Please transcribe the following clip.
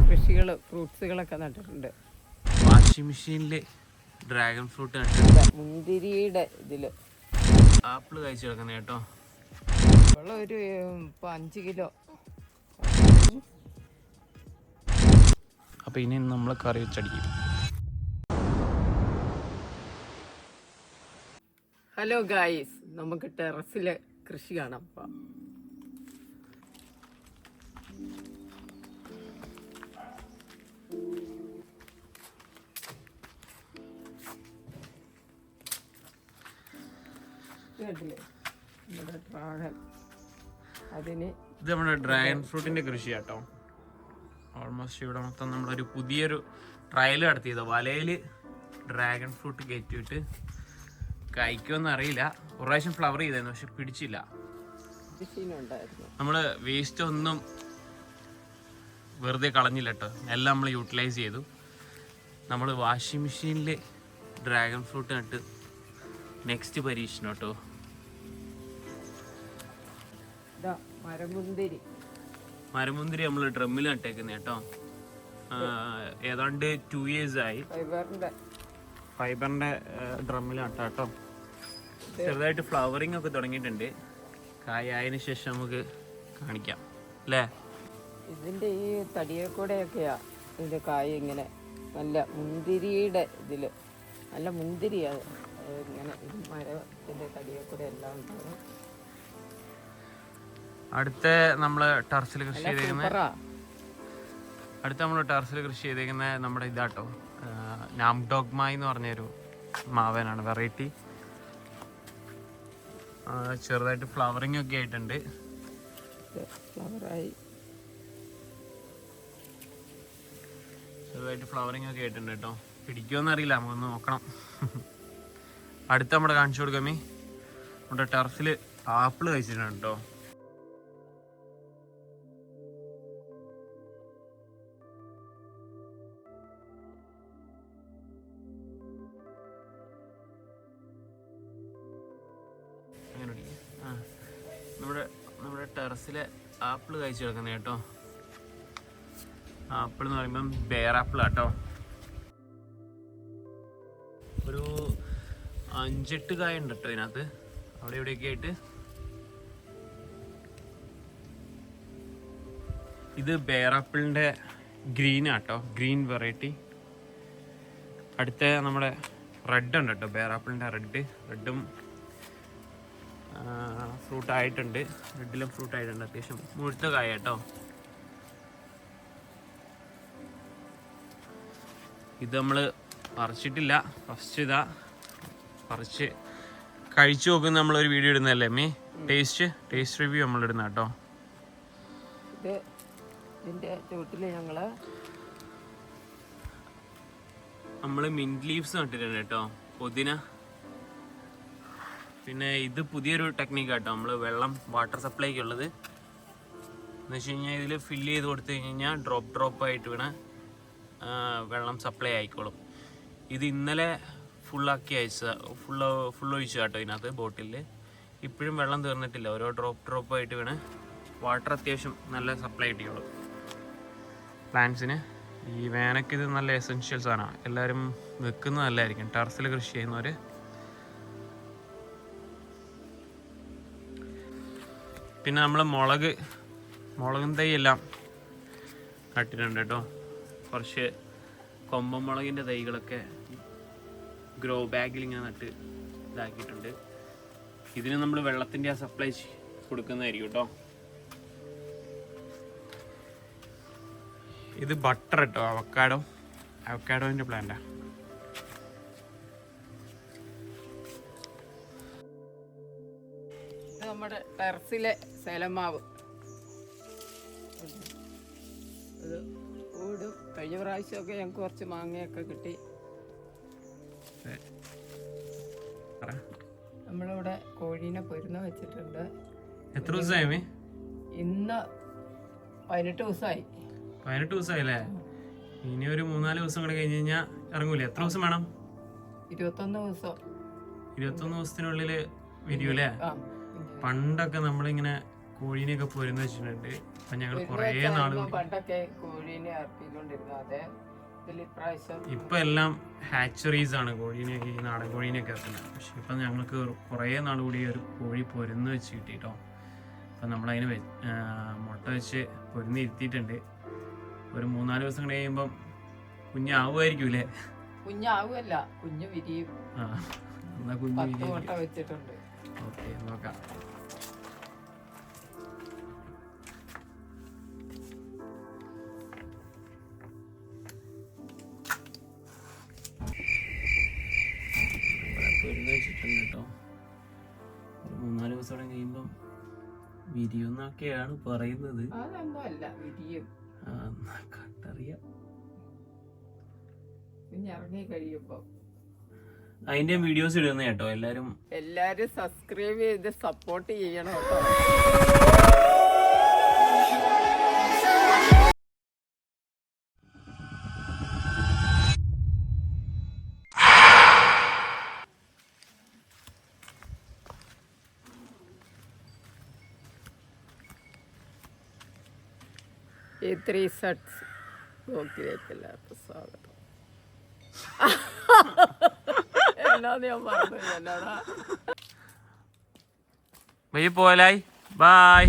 കൃഷികൾ ഫ്രൂട്ട്സുകളൊക്കെ നട്ടിട്ടുണ്ട്. വാഷിംഗ് മെഷീനിൽ ഡ്രാഗൺ ഫ്രൂട്ട് നട്ടിട്ടുണ്ട്. മുന്തിരിയുടെ ഇതിൽ ആപ്പിള് കഴിച്ചു കിടക്കുന്നത് കേട്ടോ. ഉള്ള ഒരു 5 കിലോ. അപ്പോൾ ഇനി നമ്മൾ കറി വെച്ചടിക്കും. ഹലോ ഗായ്സ്, നമുക്ക് ടെറസിലെ കൃഷി കാണാം. ഇത് നമ്മുടെ ഡ്രാഗൺ ഫ്രൂട്ടിന്റെ കൃഷി കേട്ടോ. ഓൾമോസ്റ്റ് ഇവിടെ മൊത്തം നമ്മളൊരു പുതിയൊരു ട്രയൽ നടത്തിയത്. വലയിൽ ഡ്രാഗൺ ഫ്രൂട്ട് കയറ്റിയിട്ട് കഴിക്കുമെന്ന് അറിയില്ല. ഒരു പ്രാവശ്യം ഫ്ലവർ ചെയ്തായിരുന്നു, പക്ഷെ പിടിച്ചില്ല. നമ്മൾ വേസ്റ്റ് ഒന്നും വെറുതെ കളഞ്ഞില്ല കേട്ടോ, എല്ലാം നമ്മൾ യൂട്ടിലൈസ് ചെയ്തു. നമ്മൾ വാഷിംഗ് മെഷീനിൽ ഡ്രാഗൺ ഫ്രൂട്ട് നട്ട് നെക്സ്റ്റ് പരീക്ഷണം കേട്ടോ. മരമുന്തിരി നമ്മൾ ഡ്രമ്മിൽ നട്ടേക്കുന്ന കേട്ടോ. ഏതാണ്ട് 2 years ആയി. ഫൈബറിന്റെ ഡ്രമ്മിൽ നട്ട കേട്ടോ. ചെറുതായിട്ട് ഫ്ലവറിങ് ഒക്കെ തുടങ്ങിയിട്ടുണ്ട്. കായതിന് ശേഷം നമുക്ക് കാണിക്കാം അല്ലേ. ഇതിന്റെ ഈ തടിയെ കൂടെയൊക്കെയാ ഇതിന്റെ കായ ഇങ്ങനെ നല്ല മുന്തിരിയുടെ ഇതില് നല്ല മുന്തിരിയാണ് ഇങ്ങനെ മരത്തിന്റെ തടിയെ കൂടെ എല്ലാം ഉണ്ടാവും. അടുത്ത നമ്മള് ടെറസിൽ കൃഷി ചെയ്തേക്കുന്ന നമ്മുടെ ഇതാട്ടോ, നാംഡോഗ്മായി എന്ന് പറഞ്ഞൊരു മാവനാണ്. വെറൈറ്റി ചെറുതായിട്ട് ഫ്ലവറിങ് ഒക്കെ ആയിട്ടുണ്ട്. കേട്ടോ. പിടിക്കുമെന്ന് അറിയില്ല, നമുക്കൊന്ന് നോക്കണം. അടുത്ത നമ്മുടെ കാണിച്ചു കൊടുക്കാമേ. നമ്മുടെ ടെറസിൽ ആപ്പിള് കഴിച്ചിട്ടുണ്ട് കേട്ടോ. നമ്മുടെ ടെറസിലെ ആപ്പിള് കഴിച്ചു കിടക്കുന്നത് കേട്ടോ. ആപ്പിൾ എന്ന് പറയുമ്പം ബെയർ ആപ്പിൾ കേട്ടോ. ഒരു 5-8 കായ ഉണ്ട് കേട്ടോ ഇതിനകത്ത്, അവിടെ ഇവിടെയൊക്കെ ആയിട്ട്. ഇത് ബെയർ ആപ്പിളിൻ്റെ ഗ്രീൻ ആട്ടോ, ഗ്രീൻ വെറൈറ്റി. അടുത്ത നമ്മുടെ റെഡ് ഉണ്ട് കേട്ടോ, ബെയർ ആപ്പിളിൻ്റെ റെഡും ഫ്രൂട്ട് ആയിട്ടുണ്ട്. റെഡിലും ഫ്രൂട്ട് ആയിട്ടുണ്ട്, അത്യാവശ്യം മുഴുത്ത കായ കേട്ടോ. ഇത് നമ്മൾ പറിച്ചിട്ടില്ല, ഫസ്റ്റ് ഇതാ പറിച്ച് കഴിച്ചു നോക്കുന്ന നമ്മളൊരു വീഡിയോ ഇടുന്നതല്ലേ അമ്മേ. ടേസ്റ്റ് റിവ്യൂ നമ്മൾ ഇടുന്ന കേട്ടോ. നമ്മള് മിന്റ് ലീവ്സ് നട്ടിട്ടുണ്ട് കേട്ടോ, പുതിന. പിന്നെ ഇത് പുതിയൊരു ടെക്നിക്ക് കേട്ടോ, നമ്മൾ വെള്ളം വാട്ടർ സപ്ലൈക്ക് ഉള്ളത് എന്ന് വെച്ച് കഴിഞ്ഞാൽ ഇതിൽ ഫില്ല് ചെയ്ത് കൊടുത്തു കഴിഞ്ഞാൽ ഡ്രോപ്പ് ആയിട്ട് വീണ വെള്ളം സപ്ലൈ ആയിക്കോളും. ഇത് ഇന്നലെ ഫുള്ളാക്കി ഫുൾ ഒഴിച്ചു കേട്ടോ ഇതിനകത്ത് ബോട്ടിലിൽ. ഇപ്പോഴും വെള്ളം തീർന്നിട്ടില്ല, ഓരോ ഡ്രോപ്പ് ആയിട്ട് വീണ വാട്ടർ അത്യാവശ്യം നല്ല സപ്ലൈ കിട്ടിയോളും പ്ലാന്റ്സിന്. ഈ വേനയ്ക്ക് ഇത് നല്ല എസെൻഷ്യൽ സാധനമാണ്, എല്ലാവരും വെക്കുന്നത് നല്ലതായിരിക്കും ടെറസിൽ കൃഷി ചെയ്യുന്നവർ. പിന്നെ നമ്മൾ മുളകും തൈ എല്ലാം നട്ടിട്ടുണ്ട് കേട്ടോ. കുറച്ച് കൊമ്പൻ മുളകിൻ്റെ തൈകളൊക്കെ ഗ്രോ ബാഗിൽ ഇങ്ങനെ നട്ട് ഇതാക്കിയിട്ടുണ്ട്. ഇതിന് നമ്മൾ വെള്ളത്തിൻ്റെ ആ സപ്ലൈ കൊടുക്കുന്നതായിരിക്കും കേട്ടോ. ഇത് ബട്ടർ കേട്ടോ, അവക്കാഡോൻ്റെ പ്ലാന്റാ. നമ്മുടെ ടെറസിലെ സേലമാവ് അത് ഓടും. കഴിഞ്ഞ പ്രാവശ്യമൊക്കെ ഞങ്ങൾക്ക് കുറച്ച് മാങ്ങയൊക്കെ കിട്ടി. നമ്മളിവിടെ കോഴീനെ പൊരുന്ന വെച്ചിട്ടുണ്ട്. എത്ര ദിവസമായി? ഇന്ന് 18 ദിവസമായി. 18 ദിവസമായില്ലേ? ഇനി ഒരു 3-4 ദിവസം കൂടെ കഴിഞ്ഞ് കഴിഞ്ഞാൽ ഇറങ്ങൂലേ? എത്ര ദിവസം വേണം? 21 ദിവസം. 21 ദിവസത്തിനുള്ളിൽ വരൂലേ? പണ്ടൊക്കെ നമ്മളിങ്ങനെ കോഴീനെയൊക്കെ പൊരുന്ന് വെച്ചിട്ടുണ്ട്. അപ്പം ഞങ്ങൾ കുറേ നാൾ പണ്ടൊക്കെ കോഴീനെ ഇറക്കിക്കൊണ്ടിരുന്നത്. ഇപ്പൊ എല്ലാം ഹാച്ചറീസ് ആണ് കോഴീനെയൊക്കെ, ഈ നാടൻ കോഴീനെയൊക്കെ ഇറക്കുന്നത്. പക്ഷെ ഇപ്പം ഞങ്ങൾക്ക് കുറേ നാൾ കൂടി ഒരു കോഴി പൊരുന്ന് വെച്ച് കിട്ടിയിട്ടോ. അപ്പം നമ്മളതിന് മുട്ട വെച്ച് പൊരുന്ന് ഇരുത്തിയിട്ടുണ്ട്. ഒരു 3-4 ദിവസം കഴിയുമ്പം കുഞ്ഞാവുമായിരിക്കും അല്ലേ? കുഞ്ഞാവുമല്ല, കുഞ്ഞ് വിരിയും. എന്നാ കുഞ്ഞ് വിരിയും. മുട്ട വെച്ചിട്ടുണ്ട്. ഓക്കെ, നോക്കാം. പൊരുന്ന് വെച്ചിട്ടുണ്ട് കേട്ടോ. ഒരു 3-4 ദിവസം കഴിയുമ്പം വിരിയുന്നൊക്കെയാണ് പറയുന്നത്. അതൊന്നുമല്ല, വിരിയും. കണ്ടറിയാം. കുഞ്ഞിറങ്ങി കഴിയുമ്പോ അതിന്റെ വീഡിയോസ് ഇടുന്ന കേട്ടോ. എല്ലാരും സബ്സ്ക്രൈബ് ചെയ്ത് സപ്പോർട്ട് ചെയ്യണം കേട്ടോ. E3 സട്സ് ബ്ലോഗിലേക്ക് എല്ലാവർക്കും സ്വാഗതം. എന്നാ ഞാൻ പറഞ്ഞു എന്നോടാ. പോലായി. ബൈ.